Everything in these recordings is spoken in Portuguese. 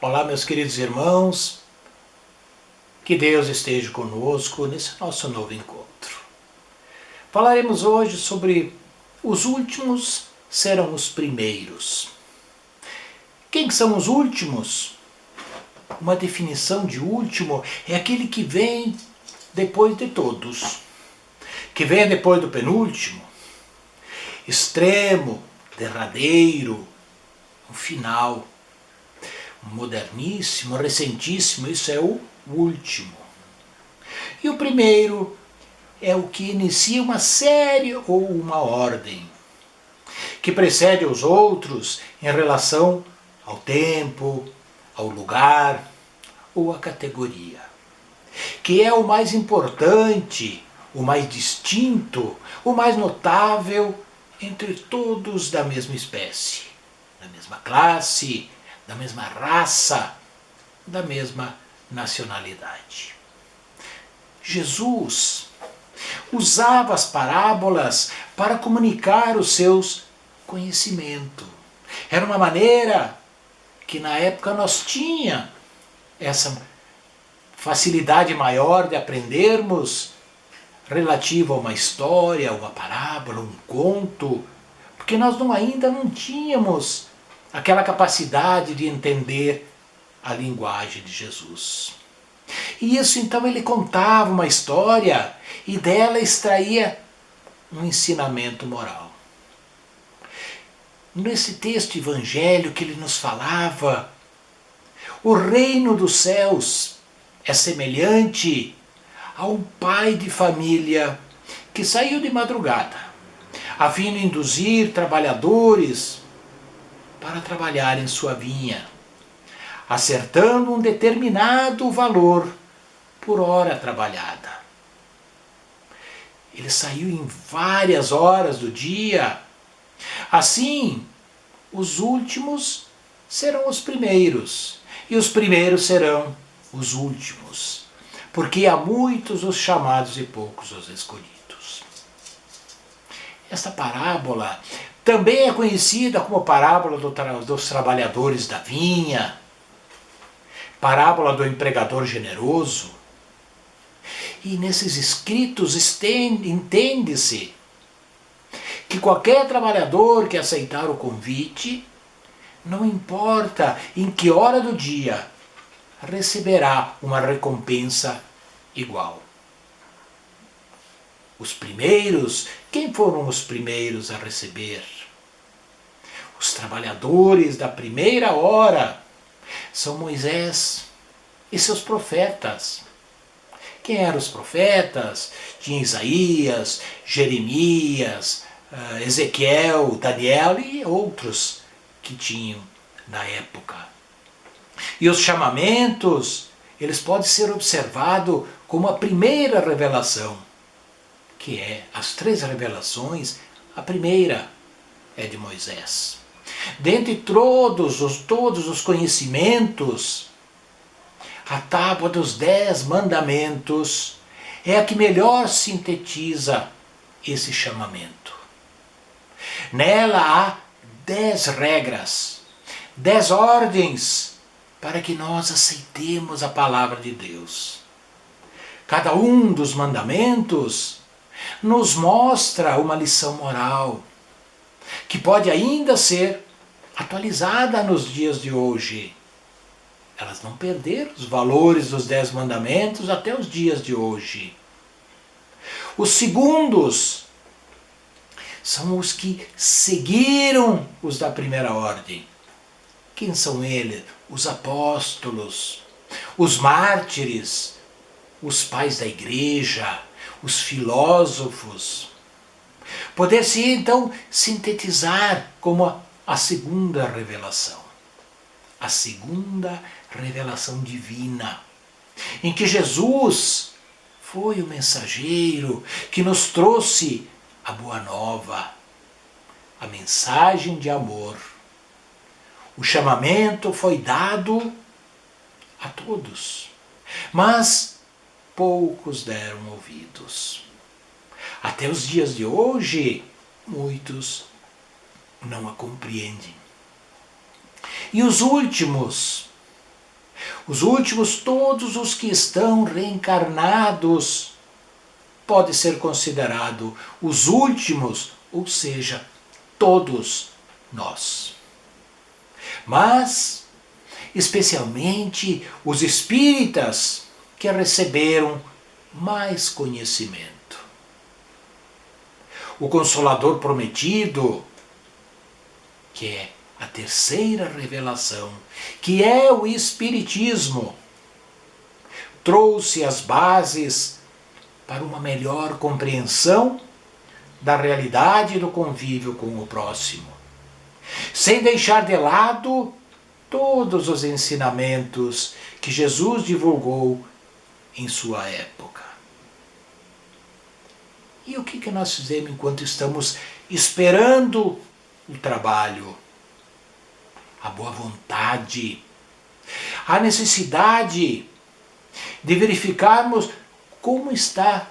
Olá, meus queridos irmãos, que Deus esteja conosco nesse nosso novo encontro. Falaremos hoje sobre os últimos serão os primeiros. Quem são os últimos? Uma definição de último é aquele que vem depois de todos, que vem depois do penúltimo, extremo, derradeiro, o final. Moderníssimo, recentíssimo, isso é o último. E o primeiro é o que inicia uma série ou uma ordem, que precede os outros em relação ao tempo, ao lugar ou à categoria, que é o mais importante, o mais distinto, o mais notável entre todos da mesma espécie, da mesma classe, da mesma raça, da mesma nacionalidade. Jesus usava as parábolas para comunicar os seus conhecimentos. Era uma maneira que na época nós tínhamos essa facilidade maior de aprendermos relativo a uma história, uma parábola, um conto, porque nós ainda não tínhamos aquela capacidade de entender a linguagem de Jesus. E isso então ele contava uma história e dela extraía um ensinamento moral. Nesse texto evangélico que ele nos falava, o reino dos céus é semelhante a um pai de família que saiu de madrugada, a fim de induzir trabalhadores para trabalhar em sua vinha, acertando um determinado valor por hora trabalhada. Ele saiu em várias horas do dia. Assim, os últimos serão os primeiros, e os primeiros serão os últimos, porque há muitos os chamados e poucos os escolhidos. Esta parábola também é conhecida como parábola dos trabalhadores da vinha, parábola do empregador generoso. E nesses escritos entende-se que qualquer trabalhador que aceitar o convite, não importa em que hora do dia, receberá uma recompensa igual. Os primeiros, quem foram os primeiros a receber? Os trabalhadores da primeira hora são Moisés e seus profetas. Quem eram os profetas? Tinha Isaías, Jeremias, Ezequiel, Daniel e outros que tinham na época. E os chamamentos, eles podem ser observados como a primeira revelação, que é as 3 revelações, a primeira é de Moisés. Dentre todos os conhecimentos, a tábua dos 10 mandamentos é a que melhor sintetiza esse chamamento. Nela há 10 regras, 10 ordens para que nós aceitemos a palavra de Deus. Cada um dos mandamentos nos mostra uma lição moral, que pode ainda ser atualizada nos dias de hoje. Elas não perderam os valores dos 10 mandamentos até os dias de hoje. Os segundos são os que seguiram os da primeira ordem. Quem são eles? Os apóstolos, os mártires, os pais da igreja, os filósofos. Poder-se então sintetizar como a segunda revelação. A segunda revelação divina, em que Jesus foi o mensageiro que nos trouxe a boa nova, a mensagem de amor. O chamamento foi dado a todos, mas poucos deram ouvidos. Até os dias de hoje, muitos não a compreendem. E os últimos Os últimos, todos os que estão reencarnados, pode ser considerado os últimos, ou seja, todos nós. Mas, especialmente os espíritas que receberam mais conhecimento. O Consolador prometido, que é a terceira revelação, que é o Espiritismo, trouxe as bases para uma melhor compreensão da realidade do convívio com o próximo, sem deixar de lado todos os ensinamentos que Jesus divulgou em sua época. E o que nós fizemos enquanto estamos esperando o trabalho? A boa vontade, a necessidade de verificarmos como está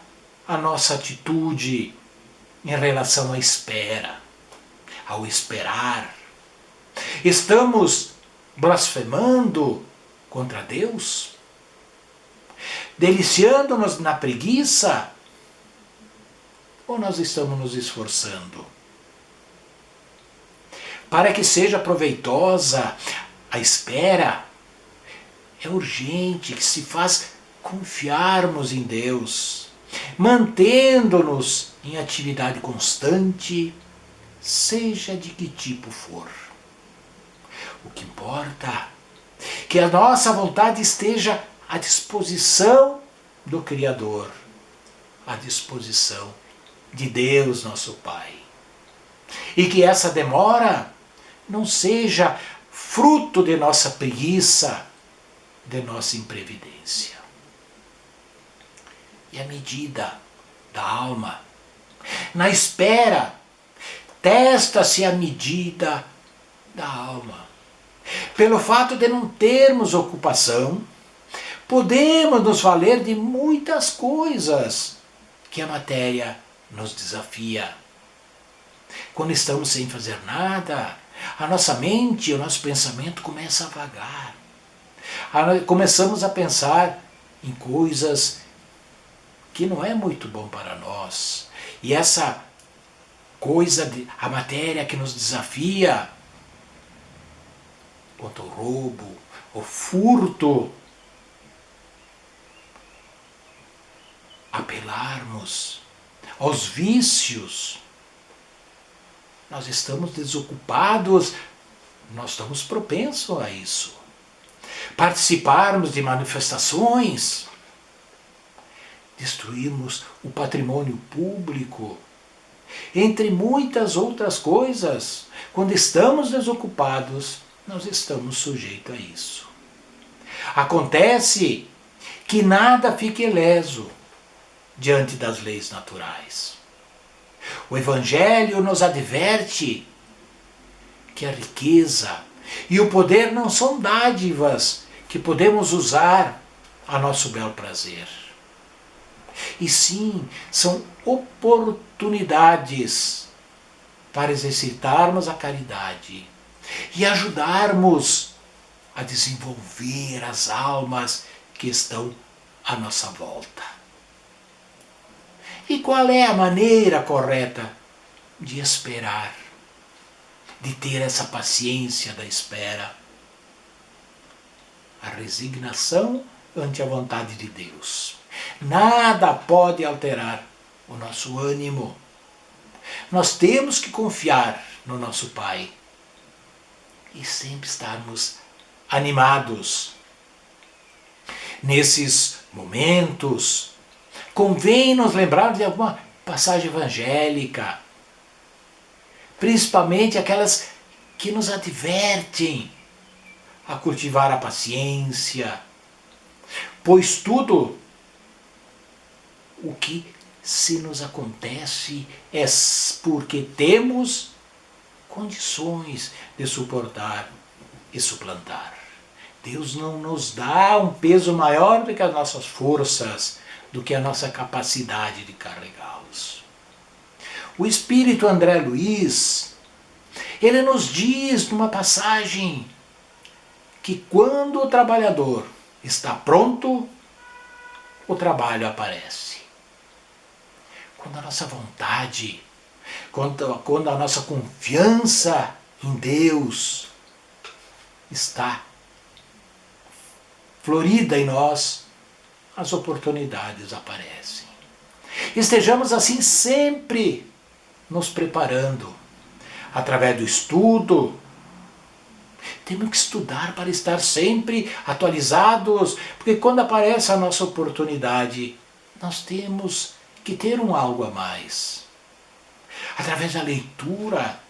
a nossa atitude em relação à espera, ao esperar. Estamos blasfemando contra Deus? Deliciando-nos na preguiça? Ou nós estamos nos esforçando? Para que seja proveitosa a espera, é urgente que se faz confiarmos em Deus, mantendo-nos em atividade constante, seja de que tipo for. O que importa é que a nossa vontade esteja à disposição do Criador, à disposição de Deus, nosso Pai. E que essa demora não seja fruto de nossa preguiça, de nossa imprevidência. E a medida da alma. Na espera, testa-se a medida da alma. Pelo fato de não termos ocupação, podemos nos valer de muitas coisas que a matéria nos desafia. Quando estamos sem fazer nada, a nossa mente, o nosso pensamento começa a vagar. Começamos a pensar em coisas que não é muito bom para nós. E essa coisa, a matéria que nos desafia, quanto ao roubo, ao furto, apelarmos aos vícios, nós estamos desocupados, nós estamos propensos a isso. Participarmos de manifestações, destruirmos o patrimônio público, entre muitas outras coisas. Quando estamos desocupados, nós estamos sujeitos a isso. Acontece que nada fica ileso diante das leis naturais. O Evangelho nos adverte que a riqueza e o poder não são dádivas que podemos usar a nosso bel prazer. E sim, são oportunidades para exercitarmos a caridade e ajudarmos a desenvolver as almas que estão à nossa volta. E qual é a maneira correta de esperar, de ter essa paciência da espera? A resignação ante a vontade de Deus. Nada pode alterar o nosso ânimo. Nós temos que confiar no nosso Pai e sempre estarmos animados. Nesses momentos, convém nos lembrar de alguma passagem evangélica, principalmente aquelas que nos advertem a cultivar a paciência, pois tudo o que se nos acontece é porque temos condições de suportar e suplantar. Deus não nos dá um peso maior do que as nossas forças, do que a nossa capacidade de carregá-los. O Espírito André Luiz, ele nos diz numa passagem que quando o trabalhador está pronto, o trabalho aparece. Quando a nossa vontade, quando a nossa confiança em Deus está florida em nós, as oportunidades aparecem. Estejamos assim sempre nos preparando, através do estudo. Temos que estudar para estar sempre atualizados, porque quando aparece a nossa oportunidade, nós temos que ter um algo a mais. Através da leitura,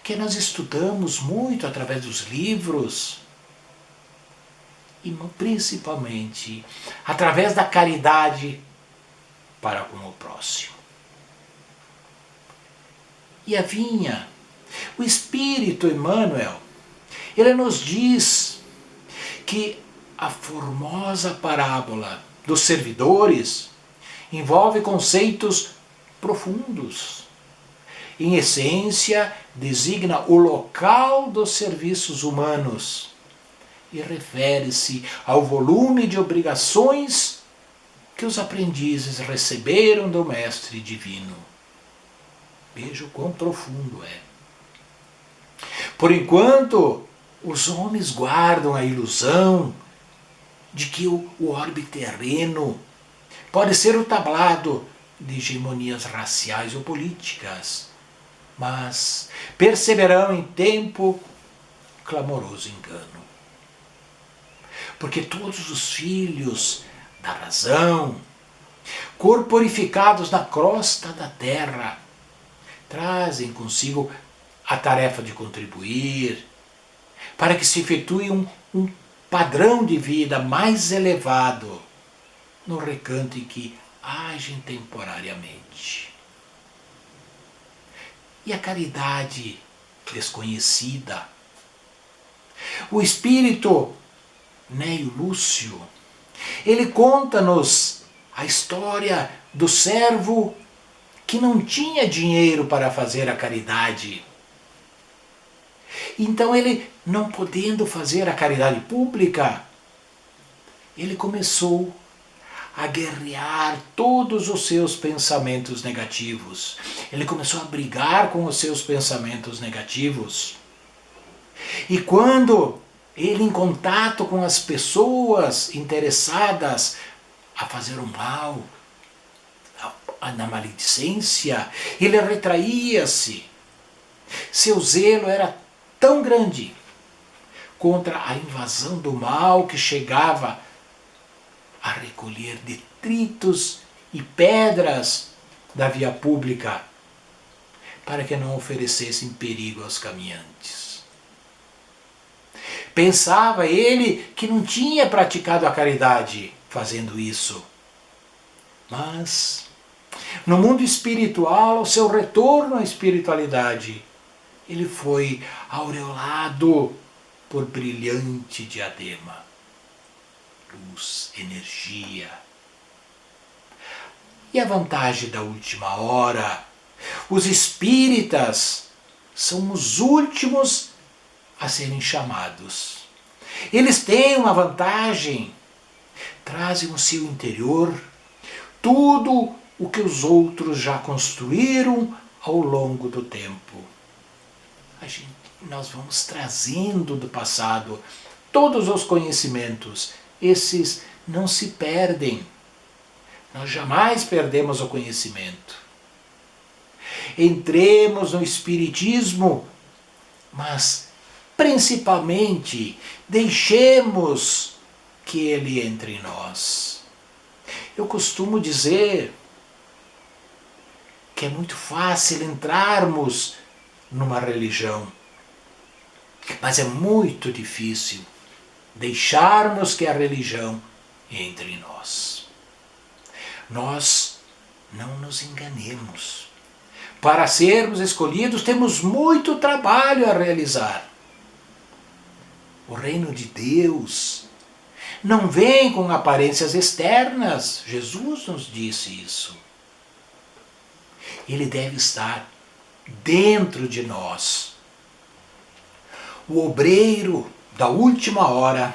que nós estudamos muito através dos livros, e principalmente através da caridade para com o próximo. E a vinha, o Espírito Emmanuel, ele nos diz que a formosa parábola dos servidores envolve conceitos profundos. Em essência, designa o local dos serviços humanos e refere-se ao volume de obrigações que os aprendizes receberam do Mestre Divino. Veja o quão profundo é. Por enquanto, os homens guardam a ilusão de que o orbe terreno pode ser o tablado de hegemonias raciais ou políticas, mas perceberão em tempo clamoroso engano. Porque todos os filhos da razão, corporificados na crosta da terra, trazem consigo a tarefa de contribuir para que se efetue um padrão de vida mais elevado no recanto em que agem temporariamente. E a caridade desconhecida? O espírito Neio Lúcio, ele conta-nos a história do servo que não tinha dinheiro para fazer a caridade. Então ele, não podendo fazer a caridade pública, ele começou a guerrear todos os seus pensamentos negativos. Ele começou a brigar com os seus pensamentos negativos. E quando ele, em contato com as pessoas interessadas a fazer o mal, na maledicência, ele retraía-se. Seu zelo era tão grande contra a invasão do mal que chegava a recolher detritos e pedras da via pública para que não oferecessem perigo aos caminhantes. Pensava ele que não tinha praticado a caridade fazendo isso. Mas, no mundo espiritual, ao seu retorno à espiritualidade, ele foi aureolado por brilhante diadema. Luz, energia. E a vantagem da última hora? Os espíritas são os últimos a serem chamados. Eles têm uma vantagem. Trazem no seu interior tudo o que os outros já construíram ao longo do tempo. Nós vamos trazendo do passado todos os conhecimentos. Esses não se perdem. Nós jamais perdemos o conhecimento. Entremos no Espiritismo, mas principalmente deixemos que ele entre em nós. Eu costumo dizer que é muito fácil entrarmos numa religião, mas é muito difícil deixarmos que a religião entre em nós. Nós não nos enganemos. Para sermos escolhidos, temos muito trabalho a realizar. O reino de Deus não vem com aparências externas. Jesus nos disse isso. Ele deve estar dentro de nós. O obreiro da última hora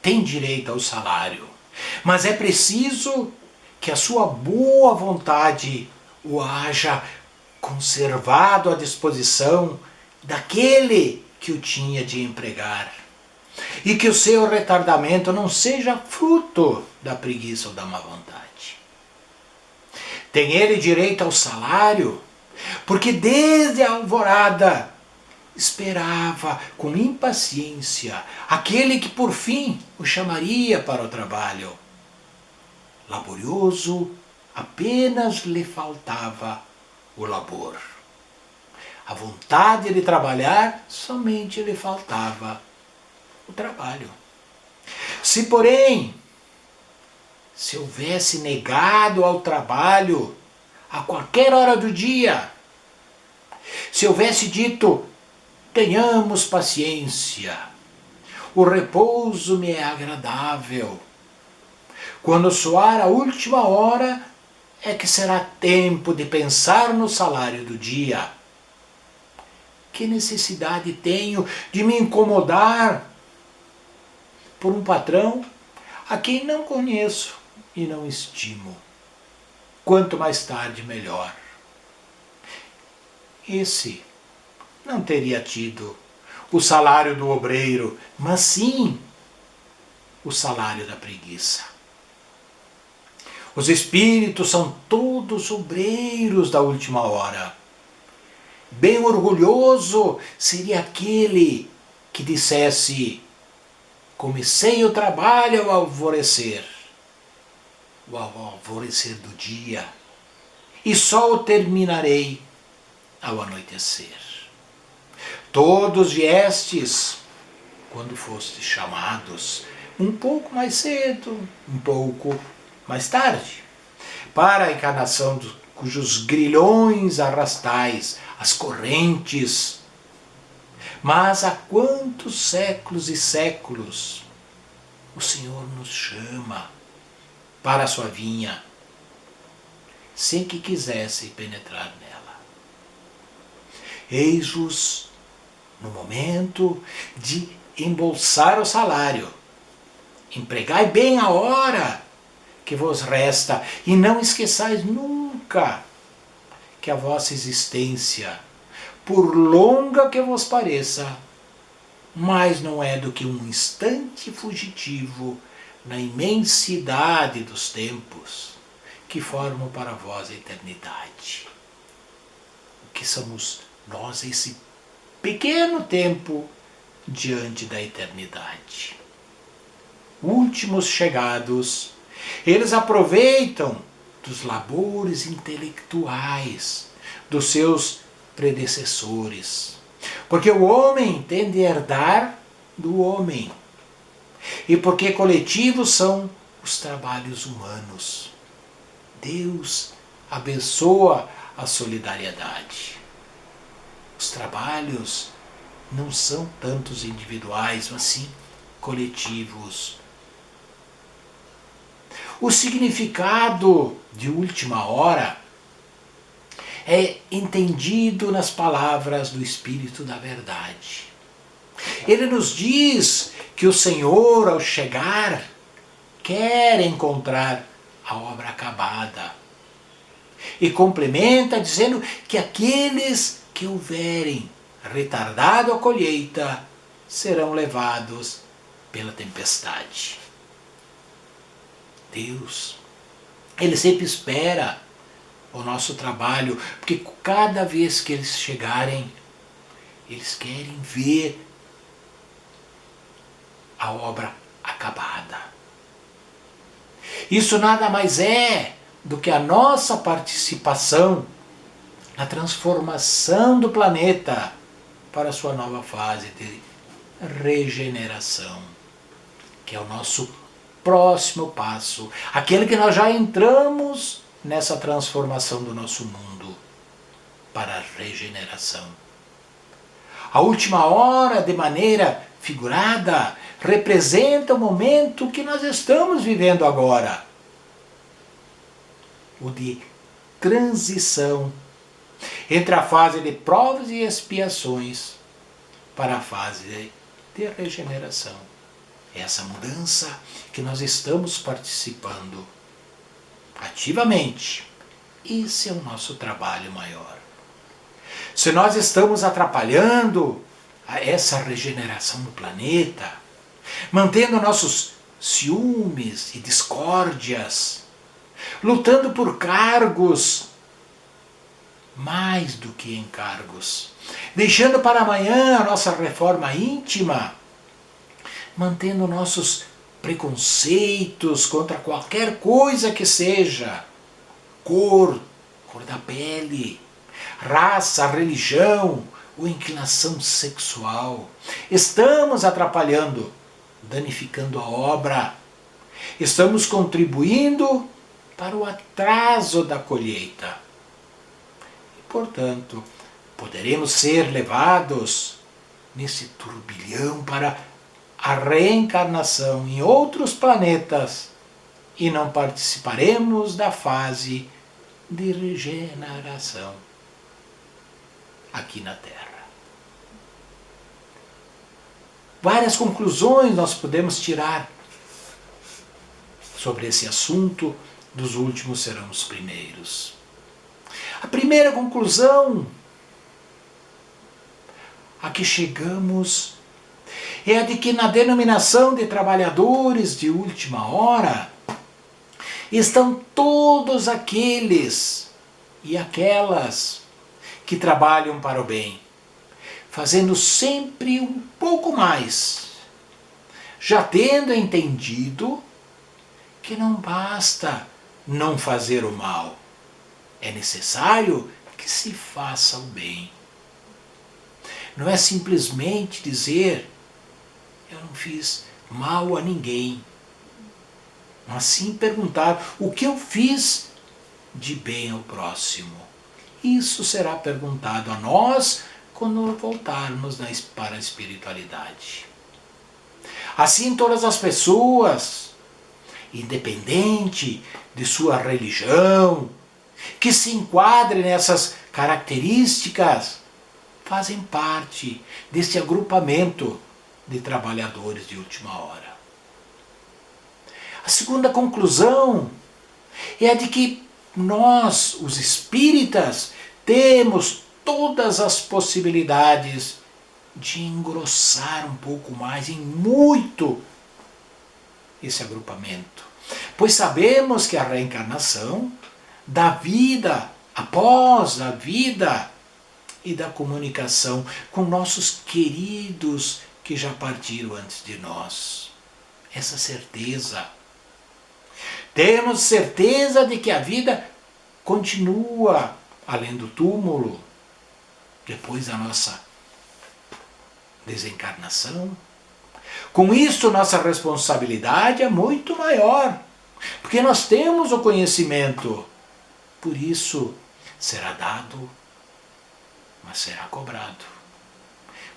tem direito ao salário, mas é preciso que a sua boa vontade o haja conservado à disposição daquele que o tinha de empregar, e que o seu retardamento não seja fruto da preguiça ou da má vontade. Tem ele direito ao salário, porque desde a alvorada esperava com impaciência aquele que por fim o chamaria para o trabalho. Laborioso, apenas lhe faltava o labor. A vontade de trabalhar, somente lhe faltava o trabalho. Se, porém, se houvesse negado ao trabalho a qualquer hora do dia, se houvesse dito: tenhamos paciência, o repouso me é agradável, quando soar a última hora é que será tempo de pensar no salário do dia. Que necessidade tenho de me incomodar por um patrão a quem não conheço e não estimo? Quanto mais tarde, melhor. Esse não teria tido o salário do obreiro, mas sim o salário da preguiça. Os espíritos são todos obreiros da última hora. Bem orgulhoso seria aquele que dissesse: comecei o trabalho ao alvorecer do dia, e só o terminarei ao anoitecer. Todos viestes, quando fostes chamados, um pouco mais cedo, um pouco mais tarde, para a encarnação cujos grilhões arrastais, as correntes. Mas há quantos séculos e séculos o Senhor nos chama para a sua vinha, sem que quisesse penetrar nela. Eis-vos no momento de embolsar o salário. Empregai bem a hora que vos resta, e não esqueçais nunca que a vossa existência, por longa que vos pareça, mais não é do que um instante fugitivo na imensidade dos tempos que formam para vós a eternidade. O que somos nós esse pequeno tempo diante da eternidade? Últimos chegados, eles aproveitam dos labores intelectuais dos seus predecessores, porque o homem tende a herdar do homem, e porque coletivos são os trabalhos humanos. Deus abençoa a solidariedade. Os trabalhos não são tantos individuais, mas sim coletivos. O significado de última hora é entendido nas palavras do Espírito da Verdade. Ele nos diz que o Senhor, ao chegar, quer encontrar a obra acabada. E complementa dizendo que aqueles que houverem retardado a colheita serão levados pela tempestade. Deus, Ele sempre espera o nosso trabalho, porque cada vez que eles chegarem, eles querem ver a obra acabada. Isso nada mais é do que a nossa participação na transformação do planeta para a sua nova fase de regeneração, que é o nosso próximo passo, aquele que nós já entramos nessa transformação do nosso mundo para a regeneração. A última hora, de maneira figurada, representa o momento que nós estamos vivendo agora, o de transição entre a fase de provas e expiações para a fase de regeneração. É essa mudança que nós estamos participando ativamente. Esse é o nosso trabalho maior. Se nós estamos atrapalhando essa regeneração do planeta, mantendo nossos ciúmes e discórdias, lutando por cargos mais do que encargos, deixando para amanhã a nossa reforma íntima, mantendo nossos preconceitos contra qualquer coisa que seja, cor da pele, raça, religião ou inclinação sexual. Estamos atrapalhando, danificando a obra. Estamos contribuindo para o atraso da colheita. E, portanto, poderemos ser levados nesse turbilhão para a reencarnação em outros planetas e não participaremos da fase de regeneração aqui na Terra. Várias conclusões nós podemos tirar sobre esse assunto dos últimos serão os primeiros. A primeira conclusão a que chegamos é a de que na denominação de trabalhadores de última hora estão todos aqueles e aquelas que trabalham para o bem, fazendo sempre um pouco mais, já tendo entendido que não basta não fazer o mal, é necessário que se faça o bem. Não é simplesmente dizer, eu não fiz mal a ninguém, mas sim perguntar o que eu fiz de bem ao próximo. Isso será perguntado a nós quando voltarmos para a espiritualidade. Assim todas as pessoas, independente de sua religião, que se enquadrem nessas características, fazem parte desse agrupamento de trabalhadores de última hora. A segunda conclusão é a de que nós, os espíritas, temos todas as possibilidades de engrossar um pouco mais, em muito, esse agrupamento. Pois sabemos que a reencarnação da vida após a vida e da comunicação com nossos queridos que já partiram antes de nós. Essa certeza. Temos certeza de que a vida continua além do túmulo, depois da nossa desencarnação. Com isso, nossa responsabilidade é muito maior, porque nós temos o conhecimento. Por isso, será dado, mas será cobrado.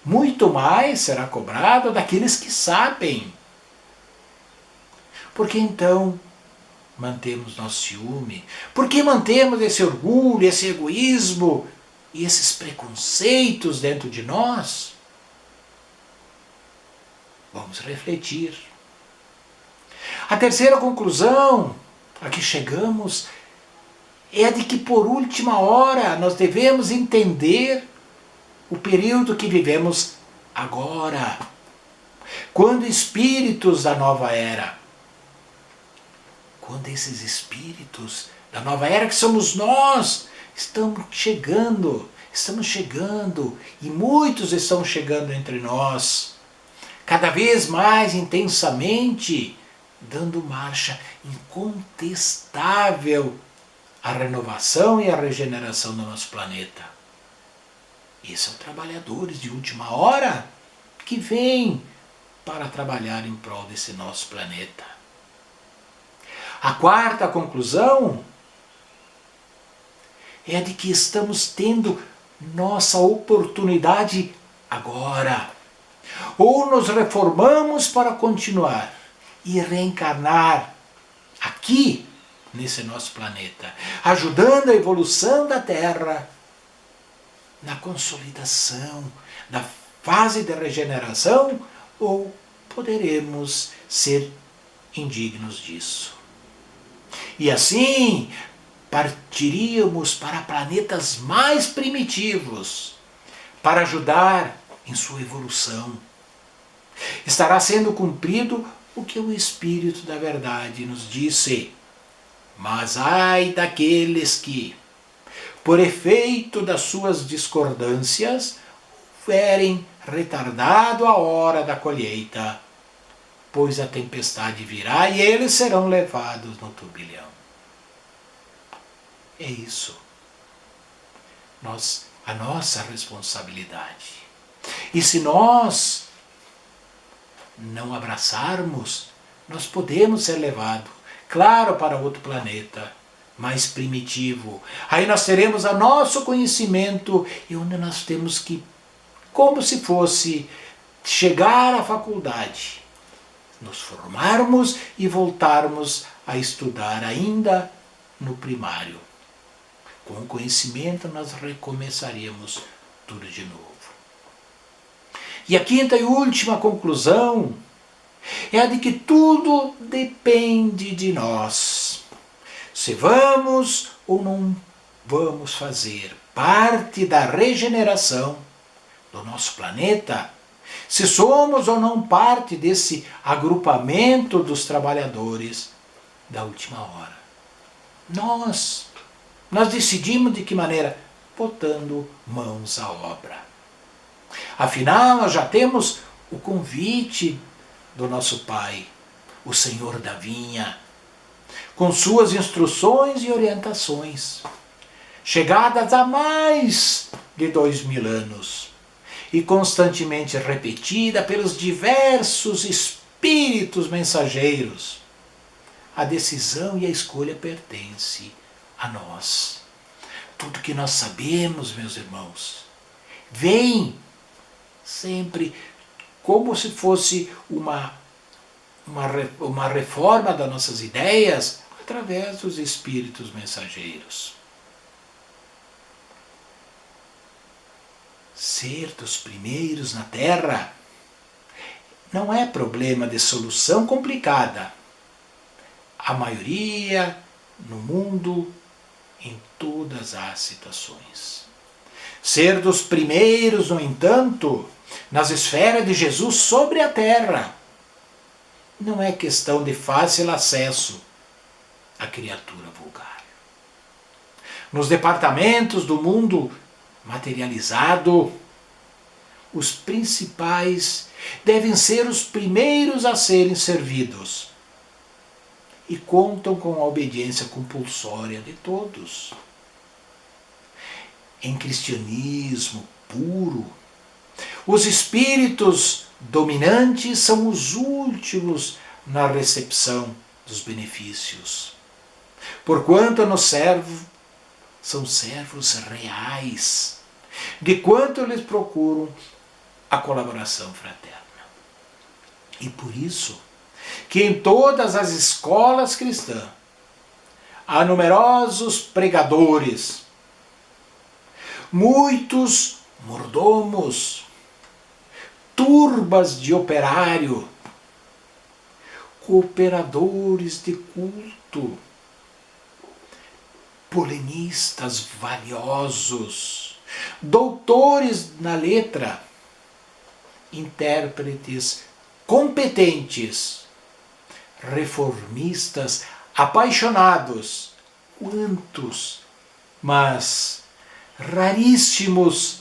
Muito mais será cobrado daqueles que sabem. Porque então mantemos nosso ciúme? Por que mantemos esse orgulho, esse egoísmo e esses preconceitos dentro de nós? Vamos refletir. A terceira conclusão a que chegamos é a de que por última hora nós devemos entender o período que vivemos agora, quando espíritos da nova era, quando esses espíritos da nova era, que somos nós, estamos chegando, e muitos estão chegando entre nós, cada vez mais intensamente, dando marcha incontestável à renovação e à regeneração do nosso planeta. E são trabalhadores de última hora que vêm para trabalhar em prol desse nosso planeta. A quarta conclusão é a de que estamos tendo nossa oportunidade agora. Ou nos reformamos para continuar e reencarnar aqui nesse nosso planeta, ajudando a evolução da Terra na consolidação da fase de regeneração, ou poderemos ser indignos disso. E assim partiríamos para planetas mais primitivos para ajudar em sua evolução. Estará sendo cumprido o que o Espírito da Verdade nos disse. Mas ai daqueles que, por efeito das suas discordâncias, houverem retardado a hora da colheita, pois a tempestade virá e eles serão levados no turbilhão. É isso. A nossa responsabilidade. E se nós não abraçarmos, nós podemos ser levados, claro, para outro planeta, mais primitivo. Aí nós teremos o nosso conhecimento e onde nós temos que, como se fosse chegar à faculdade, nos formarmos e voltarmos a estudar ainda no primário. Com o conhecimento nós recomeçaríamos tudo de novo. E a quinta e última conclusão é a de que tudo depende de nós. Se vamos ou não vamos fazer parte da regeneração do nosso planeta, se somos ou não parte desse agrupamento dos trabalhadores da última hora. Nós decidimos de que maneira? Botando mãos à obra. Afinal, nós já temos o convite do nosso Pai, o Senhor da Vinha, com suas instruções e orientações, chegadas há mais de 2000 anos e constantemente repetida pelos diversos espíritos mensageiros. A decisão e a escolha pertence a nós. Tudo que nós sabemos, meus irmãos, vem sempre como se fosse uma reforma das nossas ideias através dos espíritos mensageiros. Ser dos primeiros na Terra não é problema de solução complicada. A maioria no mundo, em todas as situações. Ser dos primeiros, no entanto, nas esferas de Jesus sobre a terra, não é questão de fácil acesso à criatura vulgar. Nos departamentos do mundo materializado, os principais devem ser os primeiros a serem servidos e contam com a obediência compulsória de todos. Em cristianismo puro, os espíritos dominantes são os últimos na recepção dos benefícios, porquanto são servos reais, de quanto eles procuram a colaboração fraterna. E por isso que em todas as escolas cristãs há numerosos pregadores, muitos mordomos, turbas de operário, cooperadores de culto, polemistas valiosos, doutores na letra, intérpretes competentes, reformistas apaixonados, quantos, mas raríssimos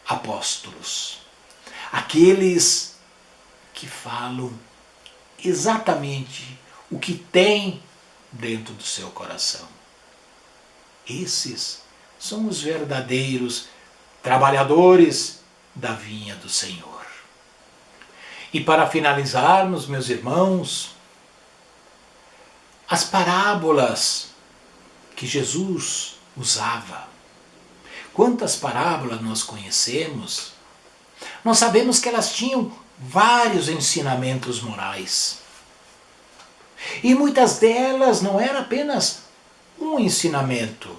apóstolos, aqueles que falam exatamente o que tem dentro do seu coração. Esses são os verdadeiros trabalhadores da vinha do Senhor. E para finalizarmos, meus irmãos, as parábolas que Jesus usava. Quantas parábolas nós conhecemos? Nós sabemos que elas tinham vários ensinamentos morais. E muitas delas não era apenas um ensinamento.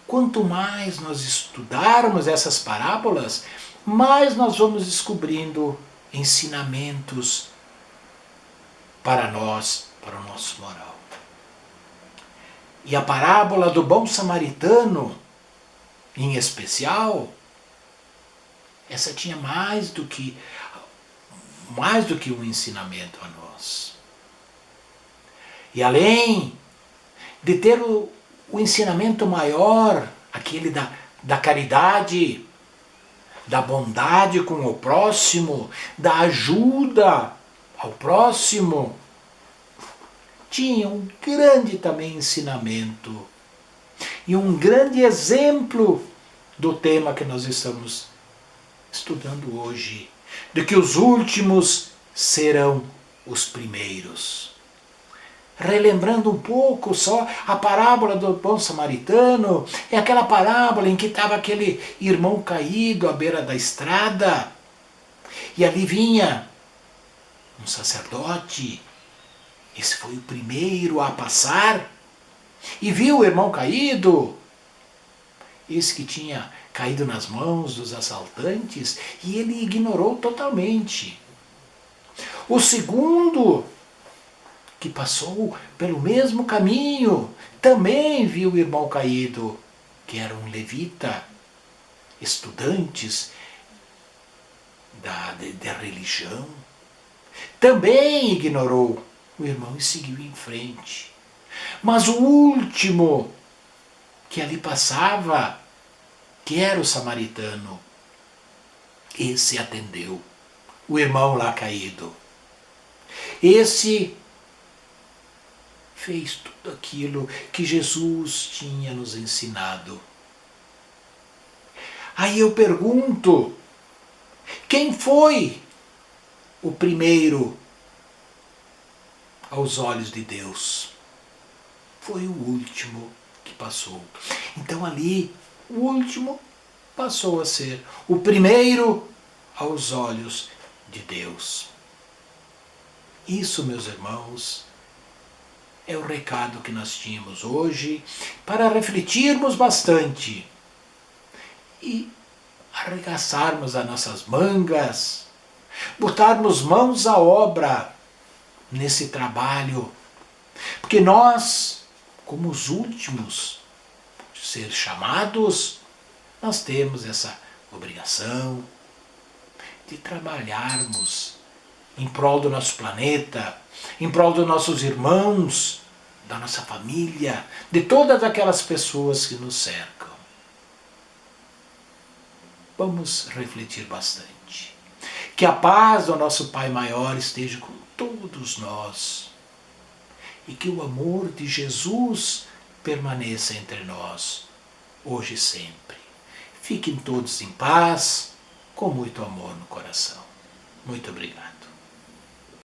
Quanto mais nós estudarmos essas parábolas, mais nós vamos descobrindo ensinamentos para nós, para o nosso moral. E a parábola do bom samaritano, em especial, essa tinha mais do que um ensinamento a nós. E além de ter o ensinamento maior, aquele da caridade, da bondade com o próximo, da ajuda ao próximo, tinha um grande também ensinamento e um grande exemplo do tema que nós estamos estudando hoje, de que os últimos serão os primeiros. Relembrando um pouco só a parábola do bom samaritano, é aquela parábola em que estava aquele irmão caído à beira da estrada, e ali vinha um sacerdote, esse foi o primeiro a passar, e viu o irmão caído, esse que tinha caído nas mãos dos assaltantes, e ele ignorou totalmente. O segundo, que passou pelo mesmo caminho, também viu o irmão caído, que era um levita, estudantes da religião. Também ignorou o irmão e seguiu em frente. Mas o último que ali passava, que era o samaritano, esse atendeu o irmão lá caído. Esse fez tudo aquilo que Jesus tinha nos ensinado. Aí eu pergunto, quem foi o primeiro aos olhos de Deus? Foi o último que passou. Então ali, o último passou a ser o primeiro aos olhos de Deus. Isso, meus irmãos, é o recado que nós tínhamos hoje para refletirmos bastante e arregaçarmos as nossas mangas, botarmos mãos à obra nesse trabalho, porque nós, como os últimos a ser chamados, nós temos essa obrigação de trabalharmos em prol do nosso planeta, em prol dos nossos irmãos, da nossa família, de todas aquelas pessoas que nos cercam. Vamos refletir bastante. Que a paz do nosso Pai Maior esteja com todos nós e que o amor de Jesus permaneça entre nós, hoje e sempre. Fiquem todos em paz, com muito amor no coração. Muito obrigado.